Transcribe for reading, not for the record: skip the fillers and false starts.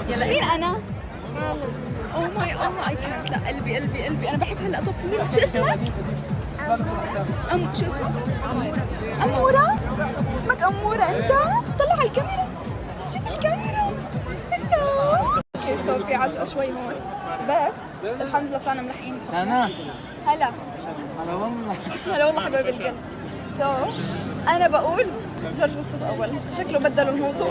يلا مين انا؟ اوه ماي اي كانت، لا قلبي قلبي قلبي، انا بحب هالقطه فيل. شو اسمك؟ شو اسمك؟ أمورة؟ اسمك أمورة أنت؟ طلع على الكاميرا، شوف الكاميرا. هلو. اوكي سو في عجقة شوي هون بس الحمد لله طلعنا ملحقين. أنا هلا هلا والله. هلا والله حبايب القلب. سو أنا بقول جورج وصف أول، شكله بدلوا الموضوع.